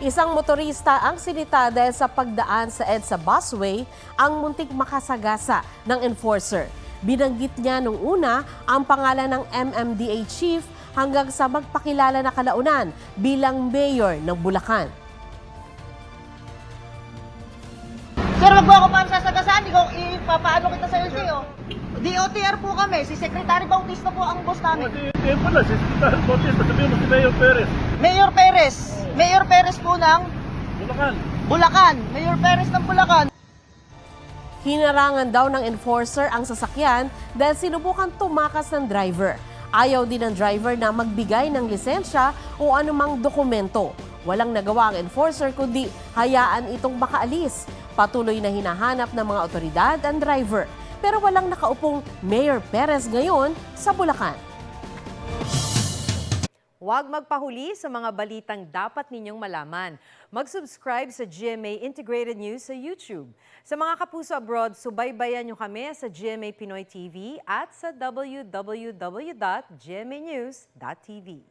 Isang motorista ang sinita dahil sa pagdaan sa EDSA busway ang muntik makasagasa ng enforcer. Binanggit niya nung una ang pangalan ng MMDA chief hanggang sa magpakilala na kalaunan bilang mayor ng Bulacan. Sir, wag mo ako paano sasagasaan, ipapaano kita sa LTO. DOTR po kami, si Secretary Bautista po ang boss namin. Hindi pala, si Secretary Bautista, sabihin mo si Mayor Perez. Mayor Perez po ng Bulacan. Bulacan. Mayor Perez ng Bulacan. Hinarangan daw ng enforcer ang sasakyan dahil sinubukan tumakas ng driver. Ayaw din ng driver na magbigay ng lisensya o anumang dokumento. Walang nagawa ang enforcer kundi hayaan itong makaalis. Patuloy na hinahanap ng mga otoridad ang driver. Pero walang nakaupong Mayor Perez ngayon sa Bulacan. Huwag magpahuli sa mga balitang dapat ninyong malaman. Mag-subscribe sa GMA Integrated News sa YouTube. Sa mga kapuso abroad, subaybayan nyo kami sa GMA Pinoy TV at sa www.gmanews.tv.